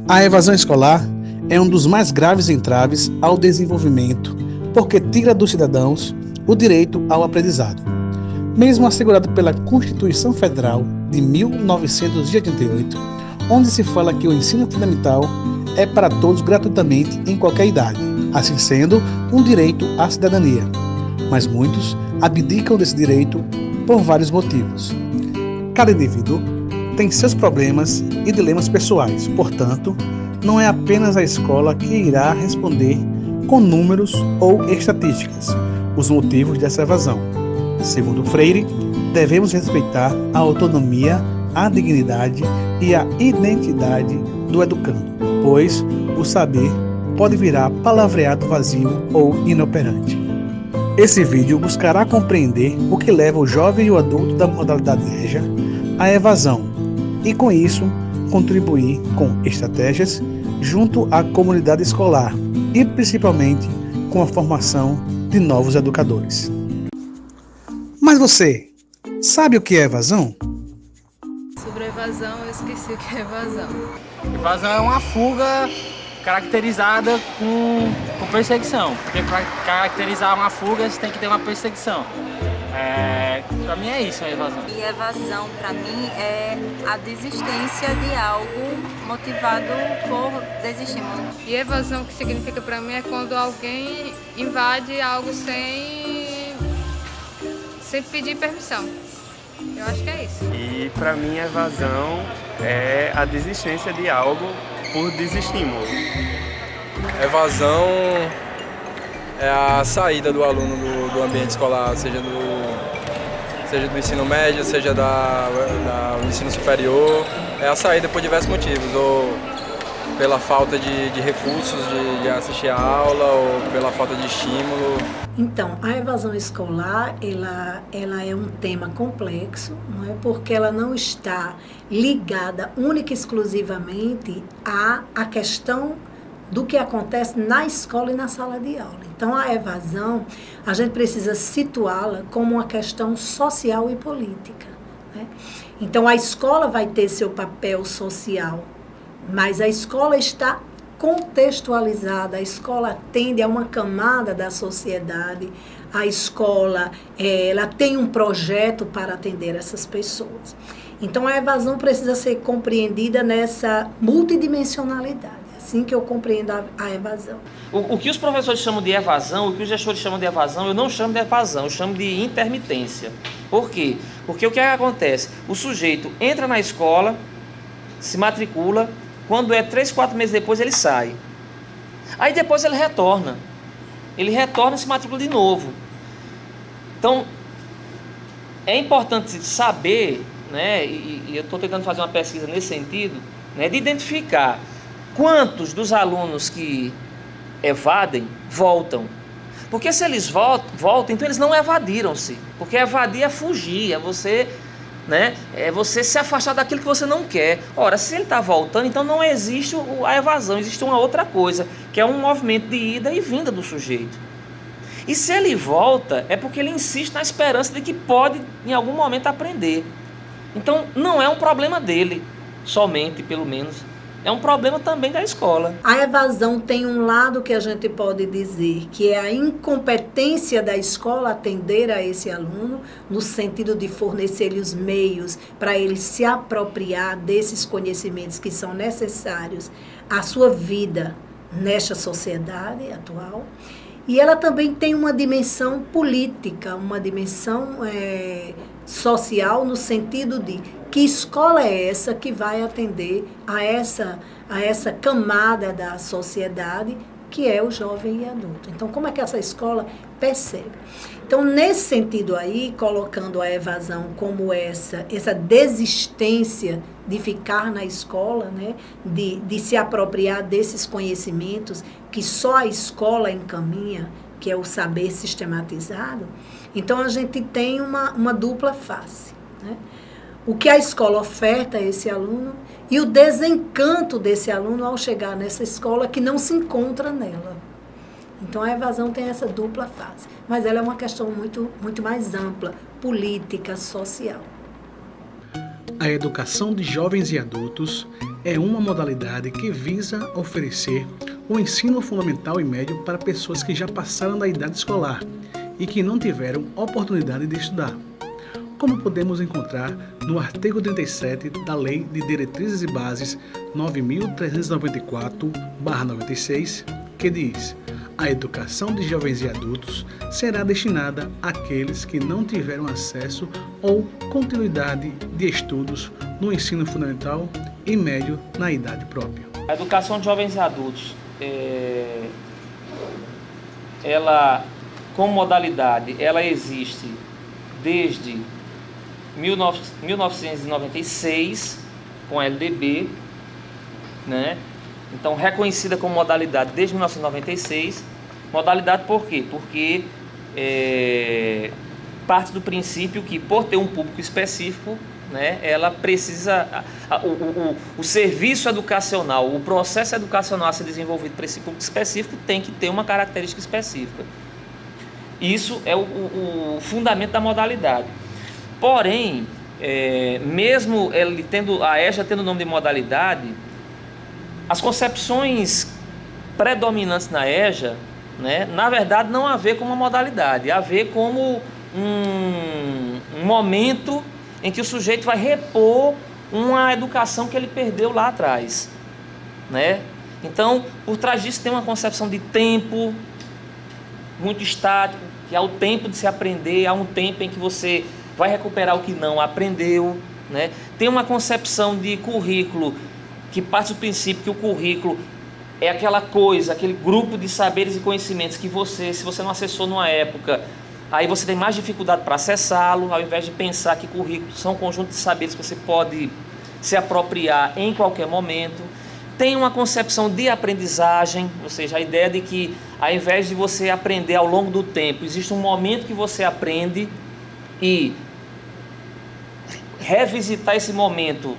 A evasão escolar é um dos mais graves entraves ao desenvolvimento, porque tira dos cidadãos o direito ao aprendizado. Mesmo assegurado pela Constituição Federal de 1988, onde se fala que o ensino fundamental é para todos gratuitamente em qualquer idade, assim sendo um direito à cidadania. Mas muitos abdicam desse direito por vários motivos. Cada indivíduo tem seus problemas e dilemas pessoais, portanto, não é apenas a escola que irá responder com números ou estatísticas os motivos dessa evasão. Segundo Freire, devemos respeitar a autonomia, a dignidade e a identidade do educando, pois o saber pode virar palavreado vazio ou inoperante. Esse vídeo buscará compreender o que leva o jovem e o adulto da modalidade EJA à evasão e, com isso, contribuir com estratégias junto à comunidade escolar e, principalmente, com a formação de novos educadores. Mas você sabe o que é evasão? Sobre evasão, eu esqueci o que é evasão. Evasão é uma fuga caracterizada com perseguição, porque para caracterizar uma fuga você tem que ter uma perseguição. Para mim é isso a evasão. E evasão para mim é a desistência de algo motivado por desistir. E evasão, que significa para mim, é quando alguém invade algo sem pedir permissão. Eu acho que é isso. E para mim a evasão é a desistência de algo por desestímulo. Evasão é a saída do aluno do ambiente escolar, seja do ensino médio, seja do ensino superior. É a saída por diversos motivos, ou pela falta de recursos de assistir a aula, ou pela falta de estímulo. Então, a evasão escolar, ela é um tema complexo, não é? Porque ela não está ligada única e exclusivamente à questão do que acontece na escola e na sala de aula. Então, a evasão, a gente precisa situá-la como uma questão social e política, né? Então, a escola vai ter seu papel social, mas a escola está contextualizada, a escola atende a uma camada da sociedade, a escola ela tem um projeto para atender essas pessoas. Então, a evasão precisa ser compreendida nessa multidimensionalidade. Assim que eu compreendo a evasão. O que os professores chamam de evasão, o que os gestores chamam de evasão, eu não chamo de evasão, eu chamo de intermitência. Por quê? Porque o que acontece? O sujeito entra na escola, se matricula, quando é 3, 4 meses depois ele sai. Aí depois ele retorna. Ele retorna e se matricula de novo. Então, é importante saber, né, e eu estou tentando fazer uma pesquisa nesse sentido, né, de identificar quantos dos alunos que evadem voltam. Porque se eles voltam, então eles não evadiram-se. Porque evadir é fugir, é você se afastar daquilo que você não quer. Ora, se ele está voltando, então não existe a evasão, existe uma outra coisa, que é um movimento de ida e vinda do sujeito. E se ele volta, é porque ele insiste na esperança de que pode, em algum momento, aprender. Então, não é um problema dele, somente, pelo menos. É um problema também da escola. A evasão tem um lado que a gente pode dizer, que é a incompetência da escola atender a esse aluno, no sentido de fornecer-lhe os meios para ele se apropriar desses conhecimentos que são necessários à sua vida nesta sociedade atual. E ela também tem uma dimensão política, uma dimensão social, no sentido de que escola é essa que vai atender a essa camada da sociedade que é o jovem e adulto. Então, como é que essa escola percebe? Então, nesse sentido aí, colocando a evasão como essa desistência de ficar na escola, né, de se apropriar desses conhecimentos que só a escola encaminha, que é o saber sistematizado, então a gente tem uma dupla face, né? O que a escola oferta a esse aluno e o desencanto desse aluno ao chegar nessa escola que não se encontra nela. Então, a evasão tem essa dupla face, mas ela é uma questão muito, muito mais ampla, política, social. A educação de jovens e adultos é uma modalidade que visa oferecer o ensino fundamental e médio para pessoas que já passaram da idade escolar e que não tiveram oportunidade de estudar, como podemos encontrar no artigo 37 da Lei de Diretrizes e Bases 9.394/96, que diz: a educação de jovens e adultos será destinada àqueles que não tiveram acesso ou continuidade de estudos no ensino fundamental e médio na idade própria. A educação de jovens e adultos, ela, como modalidade, ela existe desde 1996, com a LDB, né? Então, reconhecida como modalidade desde 1996. Modalidade por quê? Porque parte do princípio que, por ter um público específico, né, ela precisa, o serviço educacional, o processo educacional a ser desenvolvido para esse público específico tem que ter uma característica específica. Isso é o fundamento da modalidade. Porém, mesmo ele tendo, a EJA tendo o nome de modalidade, as concepções predominantes na EJA, né, na verdade, não a ver como uma modalidade, a ver como um momento em que o sujeito vai repor uma educação que ele perdeu lá atrás, né? Então, por trás disso tem uma concepção de tempo muito estático, que é o tempo de se aprender, há um tempo em que você vai recuperar o que não aprendeu, né? Tem uma concepção de currículo que parte do princípio que o currículo é aquela coisa, aquele grupo de saberes e conhecimentos que você, se você não acessou numa época, aí você tem mais dificuldade para acessá-lo, ao invés de pensar que currículos são um conjunto de saberes que você pode se apropriar em qualquer momento. Tem uma concepção de aprendizagem, ou seja, a ideia de que ao invés de você aprender ao longo do tempo, existe um momento que você aprende e revisitar esse momento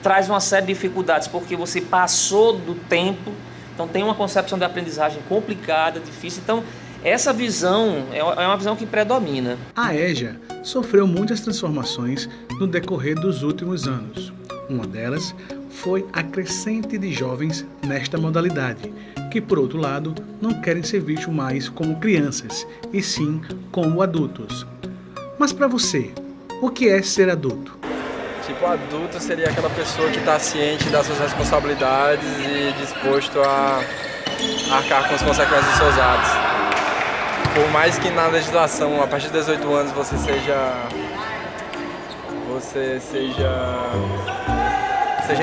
traz uma série de dificuldades porque você passou do tempo. Então tem uma concepção de aprendizagem complicada, difícil. Então essa visão é uma visão que predomina. A EJA sofreu muitas transformações no decorrer dos últimos anos. Uma delas foi a crescente de jovens nesta modalidade, que por outro lado não querem ser vistos mais como crianças, e sim como adultos. Mas para você, o que é ser adulto? Tipo, adulto seria aquela pessoa que está ciente das suas responsabilidades e disposto a arcar com as consequências dos seus atos. Por mais que na legislação, a partir de 18 anos, você seja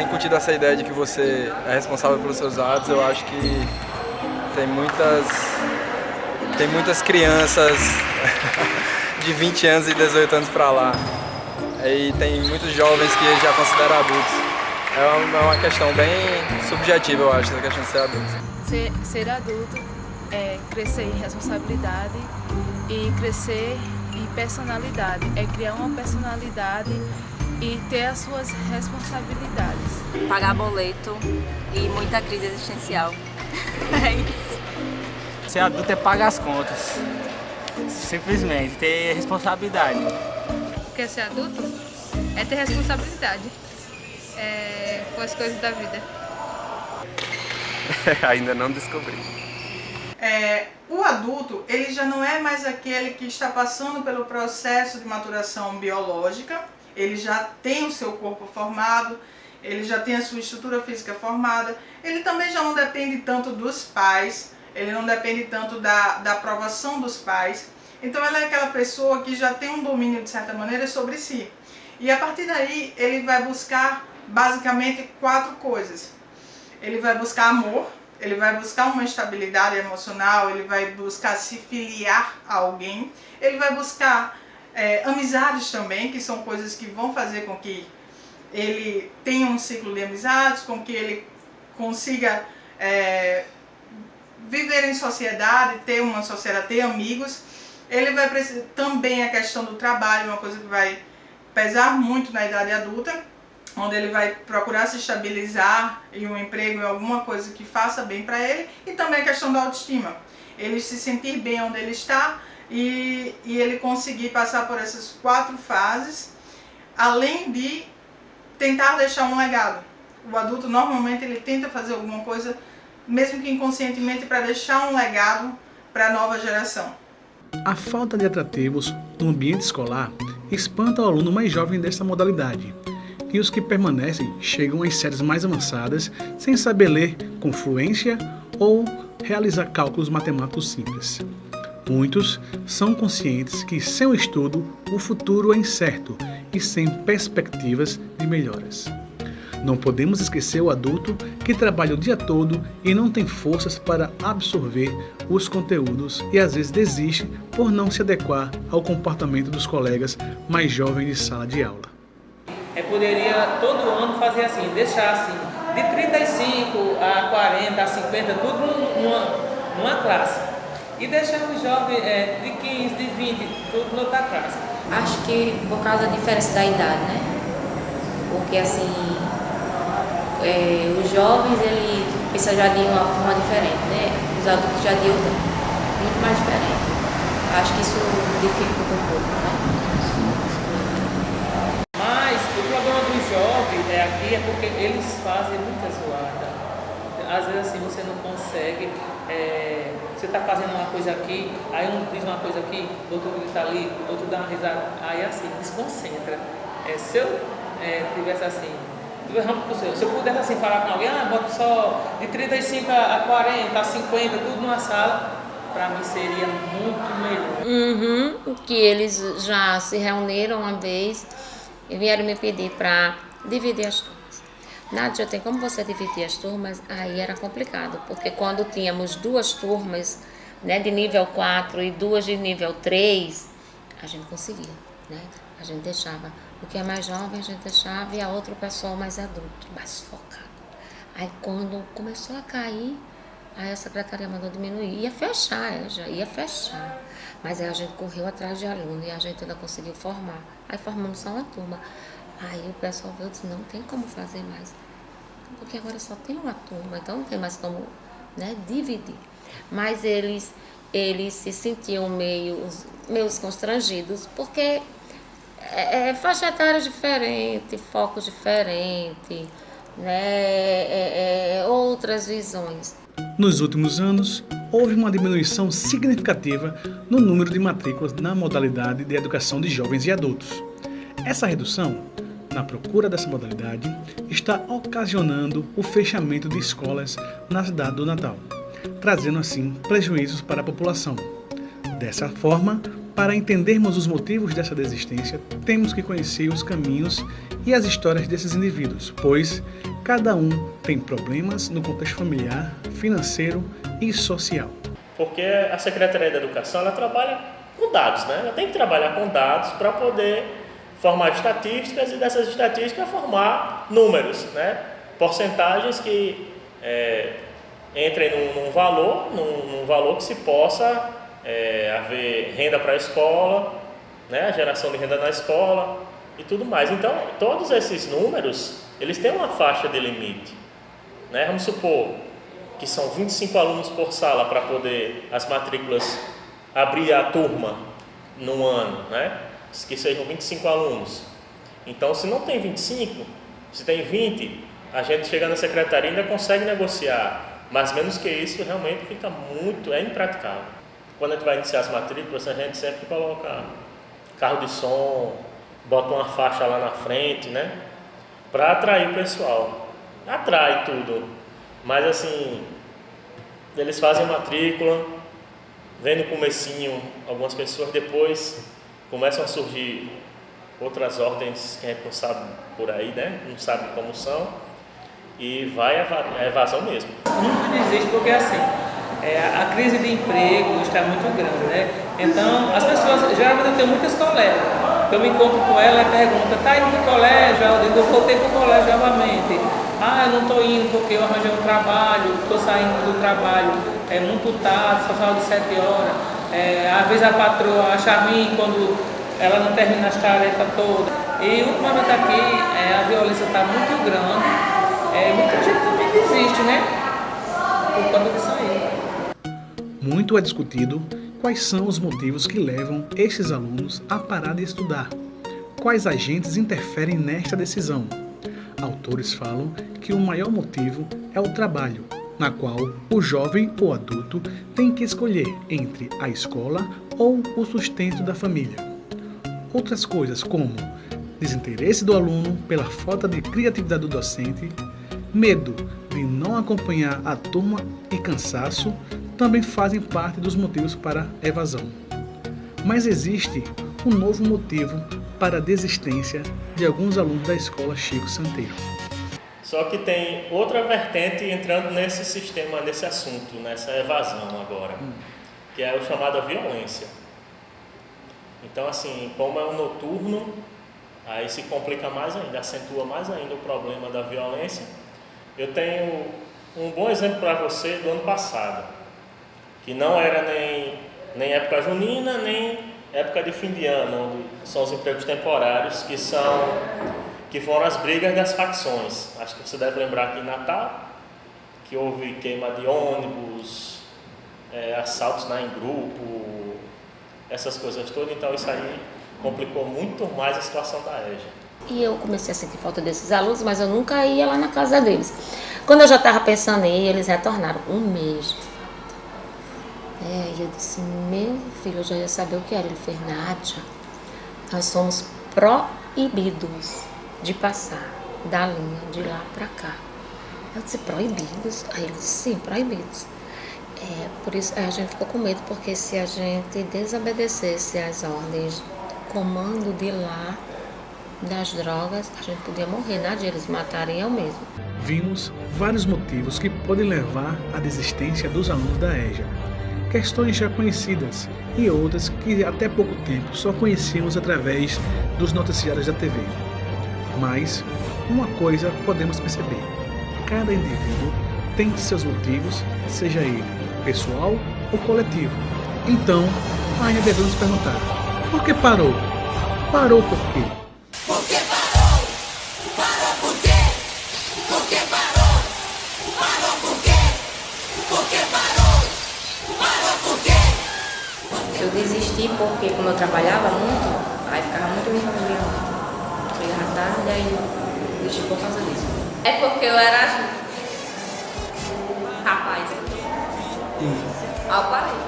incutida essa ideia de que você é responsável pelos seus atos, eu acho que tem muitas crianças de 20 anos e 18 anos para lá. E tem muitos jovens que já consideram adultos. É uma questão bem subjetiva, eu acho, essa questão de ser adulto. Ser adulto é crescer em responsabilidade e crescer em personalidade. É criar uma personalidade e ter as suas responsabilidades. Pagar boleto e muita crise existencial. É isso. Ser adulto é pagar as contas. Simplesmente, ter responsabilidade. Porque ser adulto é ter responsabilidade com as coisas da vida. Ainda não descobri. O adulto, ele já não é mais aquele que está passando pelo processo de maturação biológica, ele já tem o seu corpo formado, ele já tem a sua estrutura física formada, ele também já não depende tanto dos pais, ele não depende tanto da aprovação dos pais. Então ela é aquela pessoa que já tem um domínio, de certa maneira, sobre si. E a partir daí ele vai buscar basicamente 4 coisas. Ele vai buscar amor, ele vai buscar uma estabilidade emocional, ele vai buscar se filiar a alguém, ele vai buscar amizades também, que são coisas que vão fazer com que ele tenha um ciclo de amizades, com que ele consiga viver em sociedade, ter uma sociedade, ter amigos. Ele vai precisar também a questão do trabalho, uma coisa que vai pesar muito na idade adulta, onde ele vai procurar se estabilizar em um emprego, em alguma coisa que faça bem para ele, e também a questão da autoestima. Ele se sentir bem onde ele está e ele conseguir passar por essas 4 fases, além de tentar deixar um legado. O adulto normalmente ele tenta fazer alguma coisa, mesmo que inconscientemente, para deixar um legado para a nova geração. A falta de atrativos no ambiente escolar espanta o aluno mais jovem desta modalidade, e os que permanecem chegam às séries mais avançadas sem saber ler com fluência ou realizar cálculos matemáticos simples. Muitos são conscientes que, sem o estudo, o futuro é incerto e sem perspectivas de melhoras. Não podemos esquecer o adulto que trabalha o dia todo e não tem forças para absorver os conteúdos e às vezes desiste por não se adequar ao comportamento dos colegas mais jovens de sala de aula. Poderia todo ano fazer assim, deixar assim, de 35 a 40, a 50, tudo numa classe. E deixar os jovens de 15, de 20, tudo noutra classe. Acho que por causa da diferença da idade, né? Porque assim, os jovens, ele pensam já de uma forma diferente, né? Os adultos já de outra, muito mais diferente. Acho que isso dificulta um pouco, né? Mas o problema dos jovens aqui é porque eles fazem muita zoada. Às vezes assim você não consegue, você está fazendo uma coisa aqui, aí um diz uma coisa aqui, o outro grita ali, o outro dá uma risada, aí assim, desconcentra. Se eu tivesse assim, se eu pudesse assim falar com alguém, bota só de 35 a 40, a 50, tudo numa sala, para mim seria muito melhor. Que eles já se reuniram uma vez e vieram me pedir para dividir as turmas. Nádia, tem como você dividir as turmas? Aí era complicado, porque quando tínhamos 2 turmas, né, de nível 4 e 2 de nível 3, a gente conseguia, né? A gente deixava o que é mais jovem, a gente deixava, e a outra pessoa mais adulto, mais focado. Aí quando começou a cair, aí a secretaria mandou diminuir, ia fechar, já ia fechar. Mas aí a gente correu atrás de aluno e a gente ainda conseguiu formar. Aí formamos só uma turma. Aí o pessoal viu e disse, não tem como fazer mais, porque agora só tem uma turma, então não tem mais como, né, dividir. Mas eles se sentiam meio constrangidos, porque faixa etária diferente, foco diferente, né, outras visões. Nos últimos anos, houve uma diminuição significativa no número de matrículas na modalidade de educação de jovens e adultos. Essa redução na procura dessa modalidade está ocasionando o fechamento de escolas na cidade do Natal, trazendo assim prejuízos para a população. Dessa forma, para entendermos os motivos dessa desistência, temos que conhecer os caminhos e as histórias desses indivíduos, pois cada um tem problemas no contexto familiar, financeiro e social. Porque a Secretaria da Educação ela trabalha com dados, né? Ela tem que trabalhar com dados para poder formar estatísticas e dessas estatísticas formar números, né? Porcentagens que entrem num valor que se possa haver renda para a escola, né? A geração de renda na escola e tudo mais. Então, todos esses números, eles têm uma faixa de limite, né? Vamos supor que são 25 alunos por sala para poder as matrículas abrir a turma no ano, né? Que sejam 25 alunos. Então, se não tem 25, se tem 20, a gente chega na secretaria e ainda consegue negociar, mas menos que isso realmente fica impraticável. Quando a gente vai iniciar as matrículas, a gente sempre coloca carro de som, bota uma faixa lá na frente, né? Para atrair o pessoal. Atrai tudo, mas assim, eles fazem matrícula, vem no comecinho algumas pessoas, depois começam a surgir outras ordens que a gente não sabe por aí, né? Não sabe como são, e vai a evasão mesmo. Muito desiste porque assim, a crise de emprego está muito grande, né? Então, as pessoas, geralmente eu tenho muitas colegas, eu me encontro com ela e pergunto, tá indo para o colégio? Eu voltei para o colégio novamente. Eu não estou indo porque eu arranjei um trabalho, estou saindo do trabalho, muito tarde, só saio de 7 horas. Às vezes a patroa acha ruim quando ela não termina as tarefas todas. E ultimamente aqui a violência está muito grande, muita gente também desiste, né? Por conta disso aí. Muito é discutido quais são os motivos que levam esses alunos a parar de estudar. Quais agentes interferem nesta decisão? Autores falam que o maior motivo é o trabalho, na qual o jovem ou adulto tem que escolher entre a escola ou o sustento da família. Outras coisas como desinteresse do aluno pela falta de criatividade do docente, medo de não acompanhar a turma e cansaço também fazem parte dos motivos para a evasão. Mas existe um novo motivo para a desistência de alguns alunos da escola Chico Santeiro. Só que tem outra vertente entrando nesse sistema, nesse assunto, nessa evasão agora, que é o chamado violência. Então, assim, como é um noturno, aí se complica mais ainda, acentua mais ainda o problema da violência. Eu tenho um bom exemplo para você do ano passado, que não era nem época junina, nem época de fim de ano, onde são os empregos temporários, que foram as brigas das facções. Acho que você deve lembrar que em Natal, que houve queima de ônibus, assaltos em grupo, essas coisas todas. Então isso aí complicou muito mais a situação da EJA. E eu comecei a sentir falta desses alunos, mas eu nunca ia lá na casa deles. Quando eu já estava pensando em ir, eles retornaram 1 mês de falta. E eu disse, meu filho, eu já ia saber o que era. Ele fez, Nádia, nós somos proibidos de passar da linha de lá para cá. Eu disse, proibidos? Aí ele disse, sim, proibidos. Por isso a gente ficou com medo, porque se a gente desobedecesse às ordens do comando de lá, das drogas, a gente podia morrer, Nádia, eles matarem eu mesmo. Vimos vários motivos que podem levar à desistência dos alunos da EJA. Questões já conhecidas e outras que até pouco tempo só conhecíamos através dos noticiários da TV. Mas uma coisa podemos perceber: cada indivíduo tem seus motivos, seja ele pessoal ou coletivo. Então, ainda devemos perguntar: por que parou? Parou por quê? Por que parou? Parou por quê? Por que parou? Parou por quê? Por que parou? Parou por quê? Eu desisti porque, como eu trabalhava muito, aí ficava muito minha família. Chegava tarde, aí eu desisti por causa disso. É porque eu era rapaz. Aí eu parei.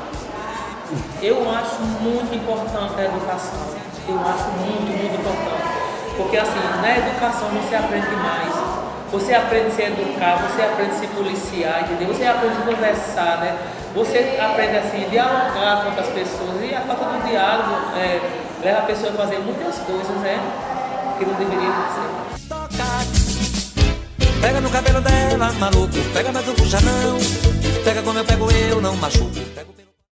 Eu acho muito importante a educação. Eu acho muito importante. Porque assim, na educação você aprende mais. Você aprende a se educar, você aprende a se policiar, entendeu? Você aprende a conversar, né? Você aprende assim, a dialogar com outras pessoas. E a falta do diálogo leva a pessoa a fazer muitas coisas, né? Que não deveria fazer. Pega no cabelo dela, maluco. Pega, mas não puxa não. Pega como eu pego, eu não machuco.